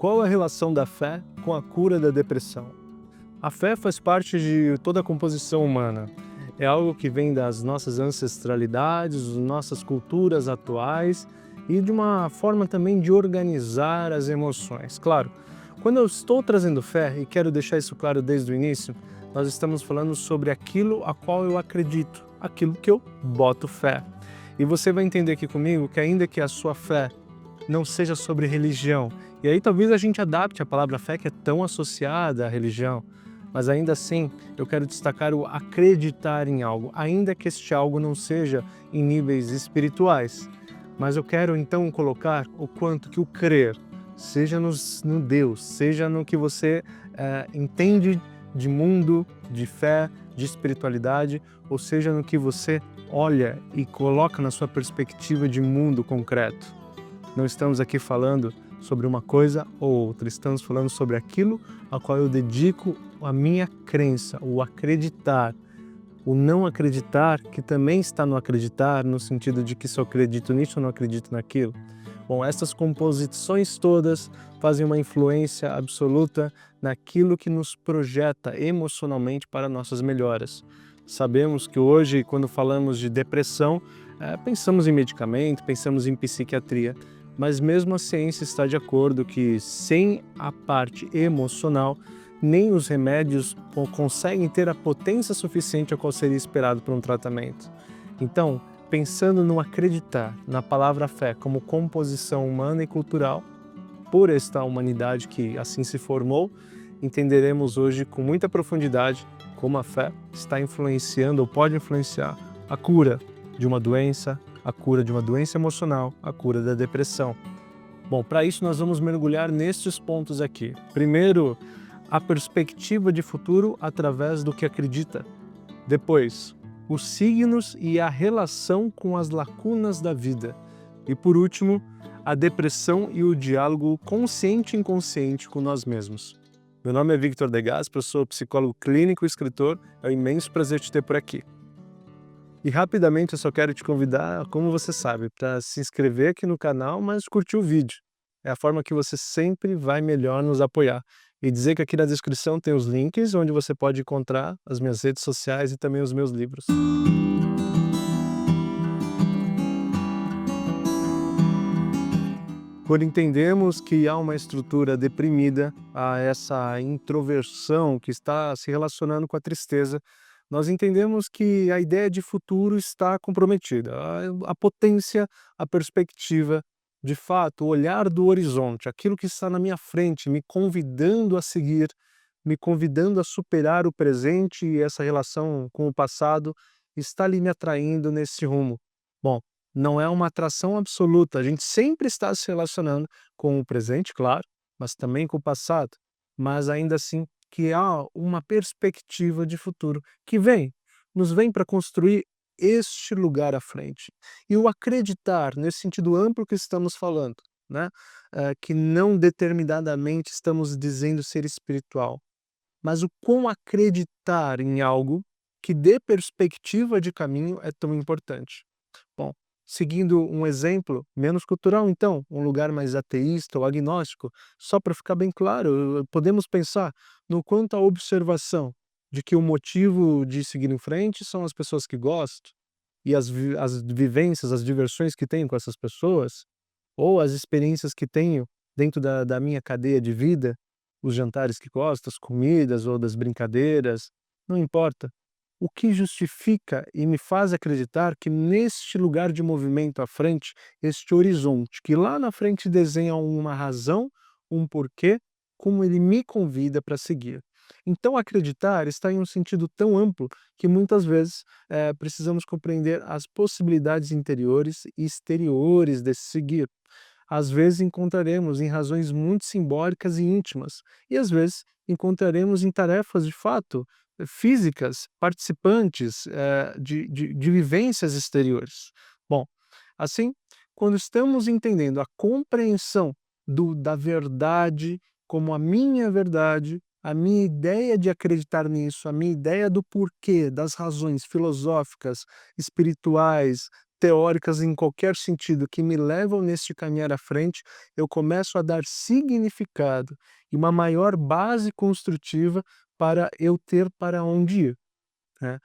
Qual a relação da fé com a cura da depressão? A fé faz parte de toda a composição humana. É algo que vem das nossas ancestralidades, das nossas culturas atuais e de uma forma também de organizar as emoções. Claro, quando eu estou trazendo fé, e quero deixar isso claro desde o início, nós estamos falando sobre aquilo a qual eu acredito, aquilo que eu boto fé. E você vai entender aqui comigo que ainda que a sua fé não seja sobre religião. E aí talvez a gente adapte a palavra fé, que é tão associada à religião, mas ainda assim eu quero destacar o acreditar em algo, ainda que este algo não seja em níveis espirituais. Mas eu quero então colocar o quanto que o crer, seja no Deus, seja no que você entende de mundo, de fé, de espiritualidade, ou seja no que você olha e coloca na sua perspectiva de mundo concreto. Não estamos aqui falando sobre uma coisa ou outra, estamos falando sobre aquilo a qual eu dedico a minha crença, o acreditar, o não acreditar, que também está no acreditar, no sentido de que se eu acredito nisso ou não acredito naquilo. Bom, essas composições todas fazem uma influência absoluta naquilo que nos projeta emocionalmente para nossas melhoras. Sabemos que hoje, quando falamos de depressão, pensamos em medicamento, pensamos em psiquiatria, mas mesmo a ciência está de acordo que sem a parte emocional, nem os remédios conseguem ter a potência suficiente a qual seria esperado para um tratamento. Então, pensando no acreditar, na palavra fé como composição humana e cultural, por esta humanidade que assim se formou, entenderemos hoje com muita profundidade como a fé está influenciando ou pode influenciar a cura de uma doença, a cura de uma doença emocional, a cura da depressão. Bom, para isso nós vamos mergulhar nestes pontos aqui. Primeiro, a perspectiva de futuro através do que acredita. Depois, os signos e a relação com as lacunas da vida. E por último, a depressão e o diálogo consciente e inconsciente com nós mesmos. Meu nome é Victor Degas, eu sou psicólogo clínico e escritor. É um imenso prazer te ter por aqui. E rapidamente eu só quero te convidar, como você sabe, para se inscrever aqui no canal, mas curtir o vídeo. É a forma que você sempre vai melhor nos apoiar. E dizer que aqui na descrição tem os links onde você pode encontrar as minhas redes sociais e também os meus livros. Quando entendemos que há uma estrutura deprimida, há essa introversão que está se relacionando com a tristeza, nós entendemos que a ideia de futuro está comprometida. A potência, a perspectiva, de fato, o olhar do horizonte, aquilo que está na minha frente, me convidando a seguir, me convidando a superar o presente e essa relação com o passado, está ali me atraindo nesse rumo. Bom, não é uma atração absoluta, a gente sempre está se relacionando com o presente, claro, mas também com o passado, mas ainda assim que há uma perspectiva de futuro que nos vem para construir este lugar à frente. E o acreditar, nesse sentido amplo que estamos falando, né, que não determinadamente estamos dizendo ser espiritual, mas o quão acreditar em algo que dê perspectiva de caminho é tão importante. Bom, seguindo um exemplo menos cultural, então, um lugar mais ateísta ou agnóstico, só para ficar bem claro, podemos pensar no quanto a observação de que o motivo de seguir em frente são as pessoas que gosto, e as vivências, as diversões que tenho com essas pessoas, ou as experiências que tenho dentro da minha cadeia de vida, os jantares que gosto, as comidas ou das brincadeiras, não importa. O que justifica e me faz acreditar que neste lugar de movimento à frente, este horizonte, que lá na frente desenha uma razão, um porquê, como ele me convida para seguir. Então acreditar está em um sentido tão amplo que muitas vezes precisamos compreender as possibilidades interiores e exteriores desse seguir. Às vezes encontraremos em razões muito simbólicas e íntimas, e às vezes encontraremos em tarefas de fato físicas, participantes de vivências exteriores. Bom, assim, quando estamos entendendo a compreensão da verdade como a minha ideia de acreditar nisso, a minha ideia do porquê, das razões filosóficas, espirituais, teóricas em qualquer sentido que me levam neste caminhar à frente, eu começo a dar significado e uma maior base construtiva para eu ter para onde ir, né.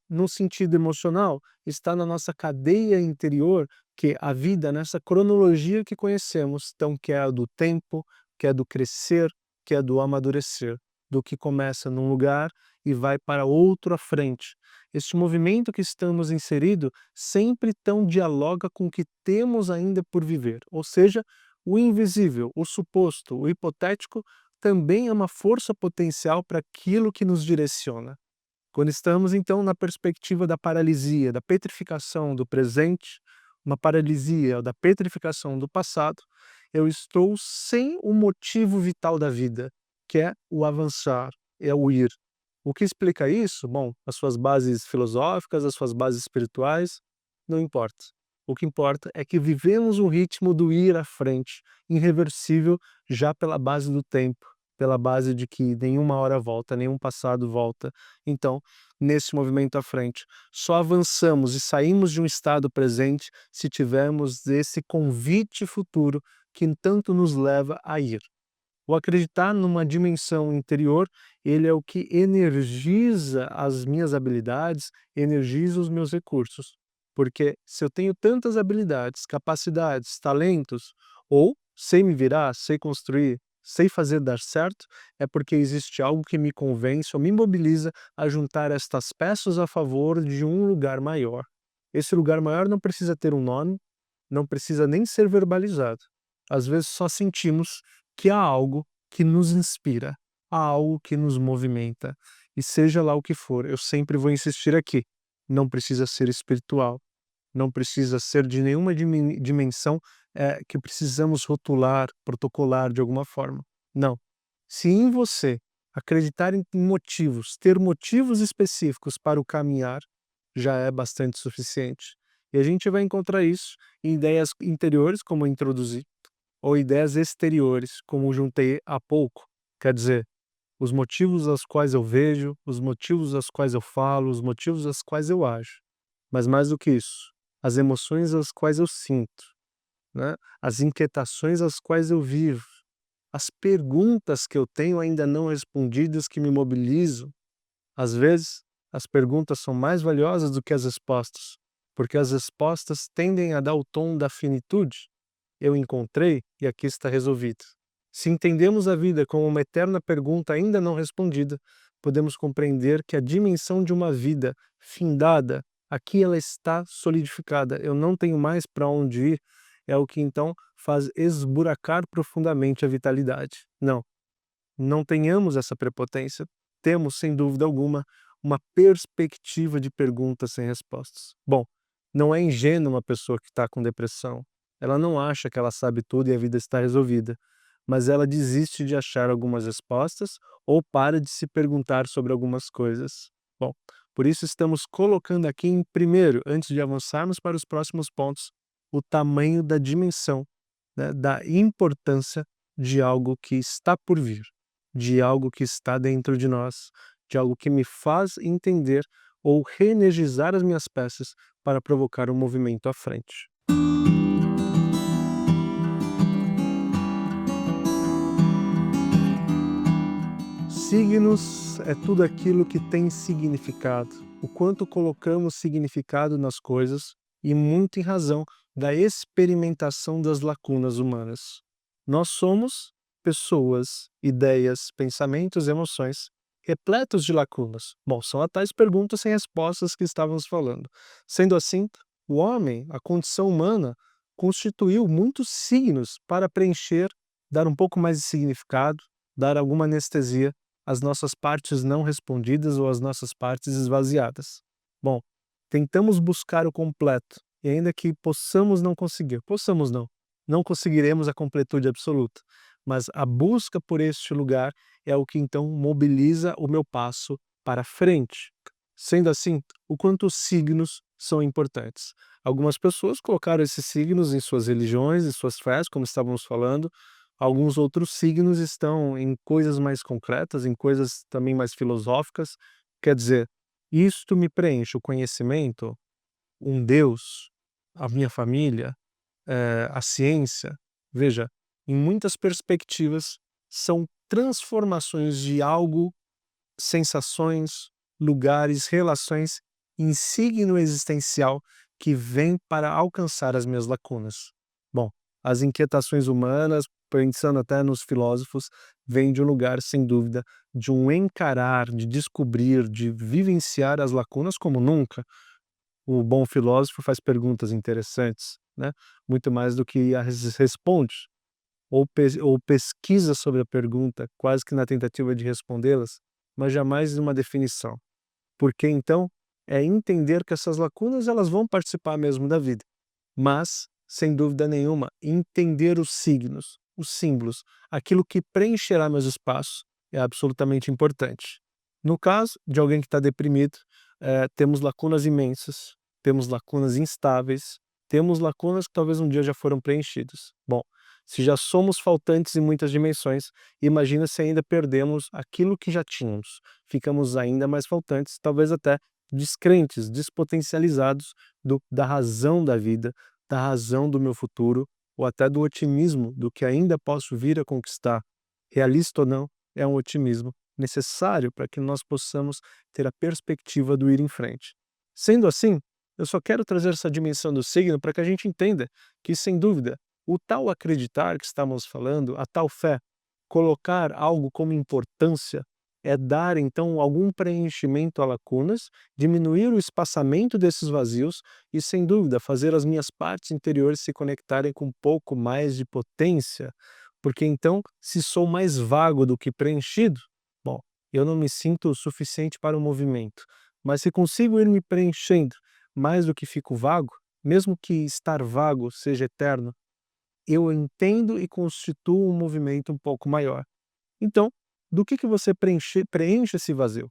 No sentido emocional, está na nossa cadeia interior, que a vida nessa cronologia que conhecemos, então que é a do tempo, que é do crescer, que é do amadurecer, do que começa num lugar e vai para outro à frente. Este movimento que estamos inserido sempre tão dialoga com o que temos ainda por viver, ou seja, o invisível, o suposto, o hipotético, também é uma força potencial para aquilo que nos direciona. Quando estamos, então, na perspectiva da paralisia, da petrificação do presente, uma paralisia da petrificação do passado, eu estou sem o motivo vital da vida, que é o avançar, é o ir. O que explica isso? Bom, as suas bases filosóficas, as suas bases espirituais, não importa. O que importa é que vivemos um ritmo do ir à frente, irreversível, já pela base do tempo, pela base de que nenhuma hora volta, nenhum passado volta. Então, nesse movimento à frente, só avançamos e saímos de um estado presente se tivermos esse convite futuro que tanto nos leva a ir. O acreditar numa dimensão interior, ele é o que energiza as minhas habilidades, energiza os meus recursos. Porque se eu tenho tantas habilidades, capacidades, talentos, ou sei me virar, sei construir, sei fazer dar certo, é porque existe algo que me convence ou me mobiliza a juntar estas peças a favor de um lugar maior. Esse lugar maior não precisa ter um nome, não precisa nem ser verbalizado. Às vezes só sentimos que há algo que nos inspira, há algo que nos movimenta. E seja lá o que for, eu sempre vou insistir aqui. Não precisa ser espiritual, não precisa ser de nenhuma dimensão que precisamos rotular, protocolar de alguma forma. Não. Se em você acreditar em motivos, ter motivos específicos para o caminhar, já é bastante suficiente. E a gente vai encontrar isso em ideias interiores, como eu introduzi, ou ideias exteriores, como juntei há pouco. Quer dizer, os motivos aos quais eu vejo, os motivos aos quais eu falo, os motivos aos quais eu ajo. Mas mais do que isso, as emoções às quais eu sinto, né? As inquietações às quais eu vivo, as perguntas que eu tenho ainda não respondidas que me mobilizam. Às vezes, as perguntas são mais valiosas do que as respostas, porque as respostas tendem a dar o tom da finitude. Eu encontrei e aqui está resolvido. Se entendemos a vida como uma eterna pergunta ainda não respondida, podemos compreender que a dimensão de uma vida findada, aqui ela está solidificada. Eu não tenho mais para onde ir, é o que então faz esburacar profundamente a vitalidade. Não, não tenhamos essa prepotência. Temos, sem dúvida alguma, uma perspectiva de perguntas sem respostas. Bom, não é ingênua uma pessoa que está com depressão. Ela não acha que ela sabe tudo e a vida está resolvida, mas ela desiste de achar algumas respostas ou para de se perguntar sobre algumas coisas. Bom, por isso estamos colocando aqui em primeiro, antes de avançarmos para os próximos pontos, o tamanho da dimensão, né, da importância de algo que está por vir, de algo que está dentro de nós, de algo que me faz entender ou reenergizar as minhas peças para provocar um movimento à frente. Signos é tudo aquilo que tem significado, o quanto colocamos significado nas coisas e muito em razão da experimentação das lacunas humanas. Nós somos pessoas, ideias, pensamentos, emoções repletos de lacunas. Bom, são as tais perguntas sem respostas que estávamos falando. Sendo assim, o homem, a condição humana, constituiu muitos signos para preencher, dar um pouco mais de significado, dar alguma anestesia as nossas partes não respondidas ou as nossas partes esvaziadas. Bom, tentamos buscar o completo, e ainda que possamos não conseguir, possamos não conseguiremos a completude absoluta, mas a busca por este lugar é o que então mobiliza o meu passo para frente. Sendo assim, o quanto os signos são importantes. Algumas pessoas colocaram esses signos em suas religiões, em suas fés, como estávamos falando. Alguns outros signos estão em coisas mais concretas, em coisas também mais filosóficas. Quer dizer, isto me preenche o conhecimento? um Deus, a minha família, a ciência. Veja, em muitas perspectivas, são transformações de algo, sensações, lugares, relações em signo existencial que vem para alcançar as minhas lacunas. Bom, as inquietações humanas, pensando até nos filósofos, vêm de um lugar, sem dúvida, de um encarar, de descobrir, de vivenciar as lacunas como nunca. O bom filósofo faz perguntas interessantes, né? Muito mais do que as responde, ou pesquisa sobre a pergunta, quase que na tentativa de respondê-las, mas jamais numa definição. Porque então é entender que essas lacunas elas vão participar mesmo da vida, mas, sem dúvida nenhuma, entender os signos, os símbolos, aquilo que preencherá meus espaços é absolutamente importante. No caso de alguém que está deprimido, temos lacunas imensas, temos lacunas instáveis, temos lacunas que talvez um dia já foram preenchidas. Bom, se já somos faltantes em muitas dimensões, imagina se ainda perdemos aquilo que já tínhamos. Ficamos ainda mais faltantes, talvez até descrentes, despotencializados da razão da vida, da razão do meu futuro, ou até do otimismo do que ainda posso vir a conquistar. Realista ou não, é um otimismo necessário para que nós possamos ter a perspectiva do ir em frente. Sendo assim, eu só quero trazer essa dimensão do signo para que a gente entenda que, sem dúvida, o tal acreditar que estamos falando, a tal fé, colocar algo como importância, é dar então algum preenchimento a lacunas, diminuir o espaçamento desses vazios e, sem dúvida, fazer as minhas partes interiores se conectarem com um pouco mais de potência, porque então, se sou mais vago do que preenchido, bom, eu não me sinto o suficiente para o movimento, mas se consigo ir me preenchendo mais do que fico vago, mesmo que estar vago seja eterno, eu entendo e constituo um movimento um pouco maior. Então, do que você preenche esse vazio,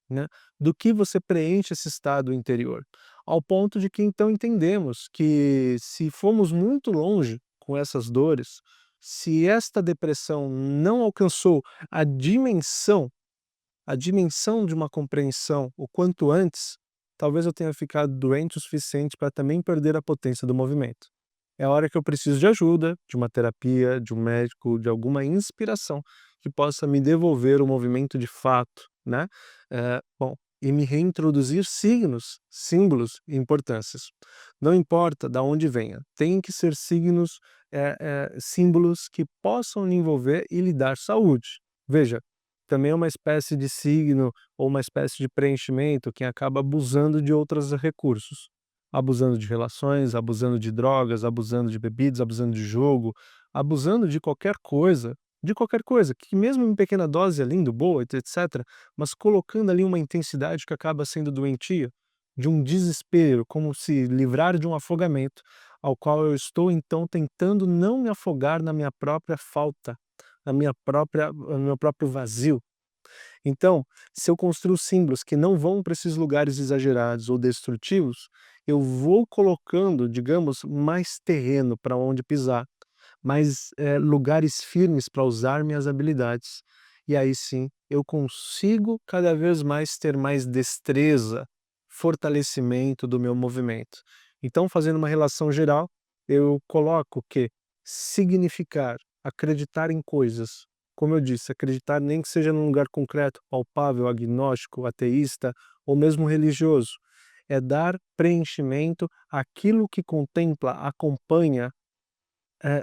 né? Do que você preenche esse estado interior? Ao ponto de que então entendemos que se formos muito longe com essas dores, se esta depressão não alcançou a dimensão a dimensão de uma compreensão o quanto antes, talvez eu tenha ficado doente o suficiente para também perder a potência do movimento. É a hora que eu preciso de ajuda, de uma terapia, de um médico, de alguma inspiração que possa me devolver o movimento de fato, né? Bom, e me reintroduzir signos, símbolos e importâncias. Não importa de onde venha, tem que ser signos, símbolos que possam lhe envolver e lhe dar saúde. Veja, também é uma espécie de signo ou uma espécie de preenchimento quem acaba abusando de outros recursos. Abusando de relações, abusando de drogas, abusando de bebidas, abusando de jogo, abusando de qualquer coisa, que mesmo em pequena dose é lindo, boa, etc, mas colocando ali uma intensidade que acaba sendo doentia, de um desespero, como se livrar de um afogamento, ao qual eu estou então tentando não me afogar na minha própria falta, no meu próprio vazio. Então, se eu construo símbolos que não vão para esses lugares exagerados ou destrutivos, eu vou colocando, digamos, mais terreno para onde pisar, mais lugares firmes para usar minhas habilidades. E aí sim, eu consigo cada vez mais ter mais destreza, fortalecimento do meu movimento. Então, fazendo uma relação geral, eu coloco que significar, acreditar em coisas, como eu disse, acreditar nem que seja num lugar concreto, palpável, agnóstico, ateísta ou mesmo religioso, é dar preenchimento àquilo que contempla, acompanha,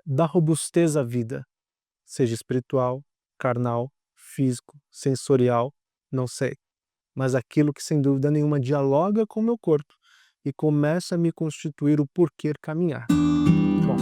dá robustez à vida, seja espiritual, carnal, físico, sensorial, não sei, mas aquilo que sem dúvida nenhuma dialoga com o meu corpo e começa a me constituir o porquê caminhar. Bom,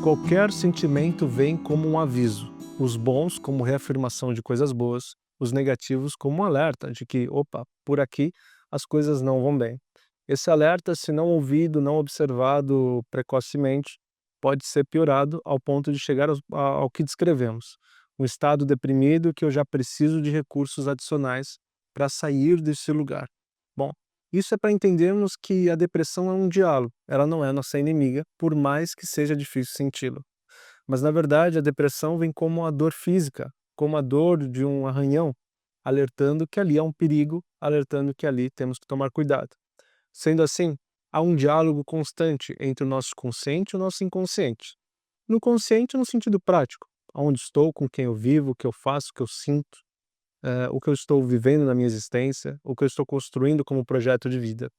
qualquer sentimento vem como um aviso, os bons como reafirmação de coisas boas, os negativos como um alerta de que, opa, por aqui as coisas não vão bem. Esse alerta, se não ouvido, não observado precocemente, pode ser piorado ao ponto de chegar ao que descrevemos. Um estado deprimido que eu já preciso de recursos adicionais para sair desse lugar. Bom, isso é para entendermos que a depressão é um diálogo, ela não é nossa inimiga, por mais que seja difícil senti-lo. Mas na verdade a depressão vem como a dor física, como a dor de um arranhão, alertando que ali há um perigo, alertando que ali temos que tomar cuidado. Sendo assim, há um diálogo constante entre o nosso consciente e o nosso inconsciente. No consciente, no sentido prático, onde estou, com quem eu vivo, o que eu faço, o que eu sinto, o que eu estou vivendo na minha existência, o que eu estou construindo como projeto de vida.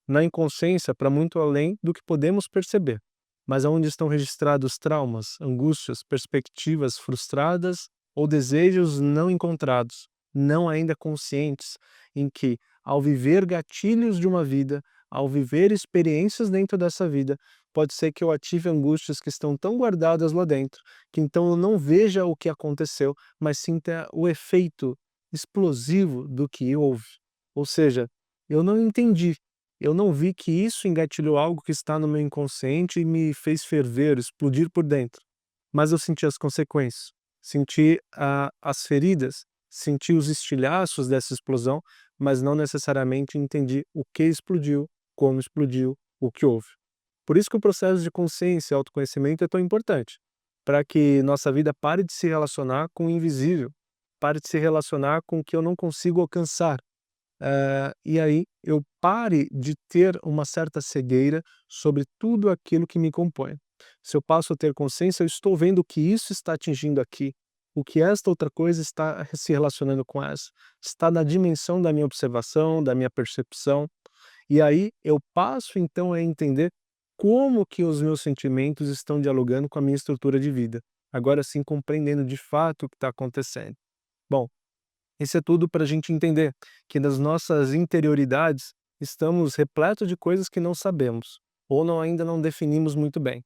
Na inconsciência, para muito além do que podemos perceber, mas onde estão registrados traumas, angústias, perspectivas frustradas ou desejos não encontrados, não ainda conscientes, em que, ao viver gatilhos de uma vida, ao viver experiências dentro dessa vida, pode ser que eu ative angústias que estão tão guardadas lá dentro, que então eu não veja o que aconteceu, mas sinta o efeito explosivo do que houve. Ou seja, eu não entendi, eu não vi que isso engatilhou algo que está no meu inconsciente e me fez ferver, explodir por dentro. Mas eu senti as consequências, senti as feridas, senti os estilhaços dessa explosão, mas não necessariamente entendi o que explodiu, como explodiu, o que houve. Por isso que o processo de consciência e autoconhecimento é tão importante, para que nossa vida pare de se relacionar com o invisível, pare de se relacionar com o que eu não consigo alcançar, e aí eu pare de ter uma certa cegueira sobre tudo aquilo que me compõe. Se eu passo a ter consciência, eu estou vendo que isso está atingindo aqui, o que esta outra coisa está se relacionando com essa. Está na dimensão da minha observação, da minha percepção, e aí eu passo então a entender como que os meus sentimentos estão dialogando com a minha estrutura de vida. Agora sim compreendendo de fato o que está acontecendo. Bom, isso é tudo para a gente entender que nas nossas interioridades estamos repletos de coisas que não sabemos ou ainda não definimos muito bem.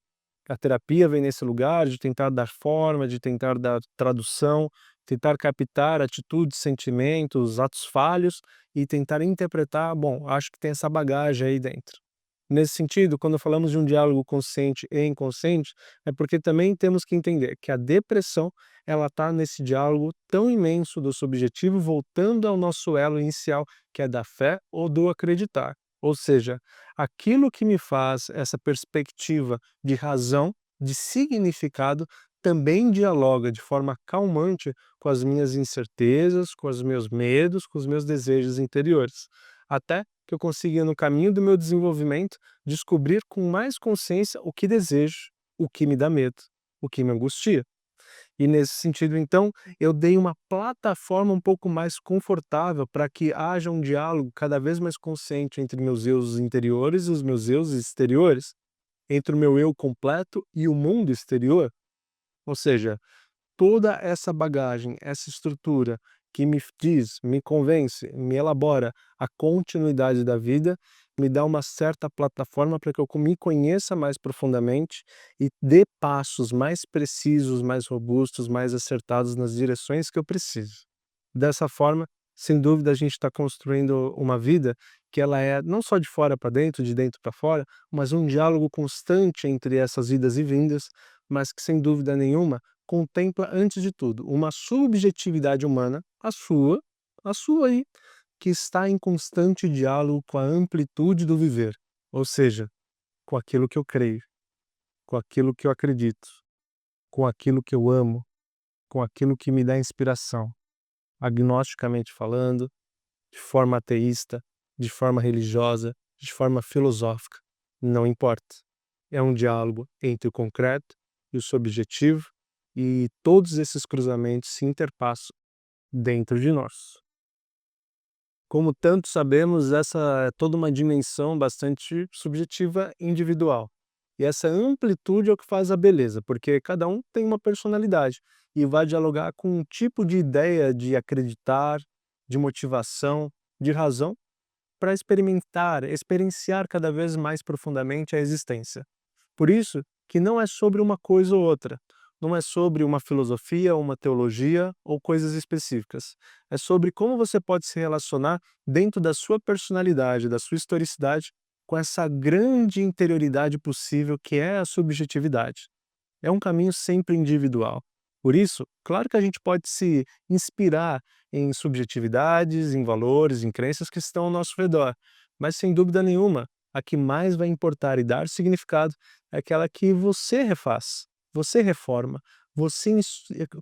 A terapia vem nesse lugar de tentar dar forma, de tentar dar tradução, tentar captar atitudes, sentimentos, atos falhos e tentar interpretar, bom, acho que tem essa bagagem aí dentro. Nesse sentido, quando falamos de um diálogo consciente e inconsciente, é porque também temos que entender que a depressão ela está nesse diálogo tão imenso do subjetivo voltando ao nosso elo inicial, que é da fé ou do acreditar. Ou seja, aquilo que me faz essa perspectiva de razão, de significado, também dialoga de forma calmante com as minhas incertezas, com os meus medos, com os meus desejos interiores. Até que eu consiga, no caminho do meu desenvolvimento, descobrir com mais consciência o que desejo, o que me dá medo, o que me angustia. E nesse sentido, então, eu dei uma plataforma um pouco mais confortável para que haja um diálogo cada vez mais consciente entre meus eus interiores e os meus eus exteriores, entre o meu eu completo e o mundo exterior. Ou seja, toda essa bagagem, essa estrutura que me diz, me convence, me elabora a continuidade da vida, me dá uma certa plataforma para que eu me conheça mais profundamente e dê passos mais precisos, mais robustos, mais acertados nas direções que eu preciso. Dessa forma, sem dúvida, a gente está construindo uma vida que ela é não só de fora para dentro, de dentro para fora, mas um diálogo constante entre essas idas e vindas, mas que, sem dúvida nenhuma, contempla, antes de tudo, uma subjetividade humana, a sua aí, que está em constante diálogo com a amplitude do viver, ou seja, com aquilo que eu creio, com aquilo que eu acredito, com aquilo que eu amo, com aquilo que me dá inspiração, agnosticamente falando, de forma ateísta, de forma religiosa, de forma filosófica, não importa. É um diálogo entre o concreto e o subjetivo, e todos esses cruzamentos se interpassam dentro de nós. Como tanto sabemos, essa é toda uma dimensão bastante subjetiva individual. E essa amplitude é o que faz a beleza, porque cada um tem uma personalidade e vai dialogar com um tipo de ideia de acreditar, de motivação, de razão para experienciar cada vez mais profundamente a existência. Por isso que não é sobre uma coisa ou outra, não é sobre uma filosofia, uma teologia ou coisas específicas. É sobre como você pode se relacionar dentro da sua personalidade, da sua historicidade, com essa grande interioridade possível que é a subjetividade. É um caminho sempre individual. Por isso, claro que a gente pode se inspirar em subjetividades, em valores, em crenças que estão ao nosso redor, mas sem dúvida nenhuma, a que mais vai importar e dar significado é aquela que você refaz, você reforma, você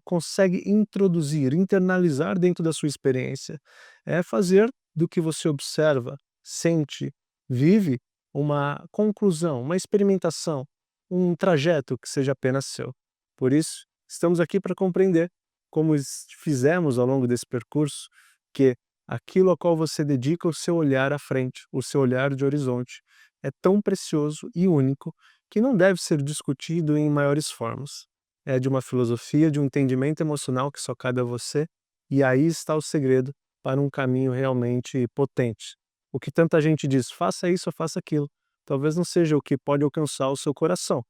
consegue introduzir, internalizar dentro da sua experiência. É fazer do que você observa, sente, vive, uma conclusão, uma experimentação, um trajeto que seja apenas seu. Por isso, estamos aqui para compreender, como fizemos ao longo desse percurso, que aquilo a qual você dedica o seu olhar à frente, o seu olhar de horizonte, é tão precioso e único que não deve ser discutido em maiores formas. É de uma filosofia, de um entendimento emocional que só cabe a você, e aí está o segredo para um caminho realmente potente. O que tanta gente diz, faça isso ou faça aquilo, talvez não seja o que pode alcançar o seu coração,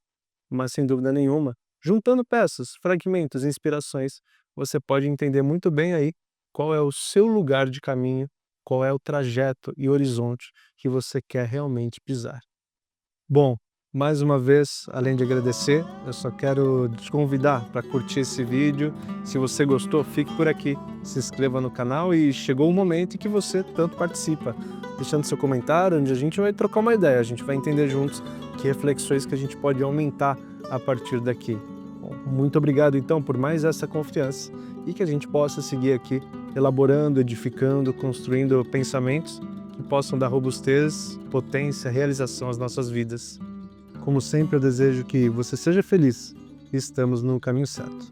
mas sem dúvida nenhuma, juntando peças, fragmentos, inspirações, você pode entender muito bem aí qual é o seu lugar de caminho, qual é o trajeto e horizonte que você quer realmente pisar. Bom, mais uma vez, além de agradecer, eu só quero te convidar para curtir esse vídeo. Se você gostou, fique por aqui, se inscreva no canal e chegou o momento em que você tanto participa, deixando seu comentário, onde a gente vai trocar uma ideia, a gente vai entender juntos que reflexões que a gente pode aumentar a partir daqui. Bom, muito obrigado então por mais essa confiança e que a gente possa seguir aqui elaborando, edificando, construindo pensamentos que possam dar robustez, potência, realização às nossas vidas. Como sempre, eu desejo que você seja feliz e estamos no caminho certo.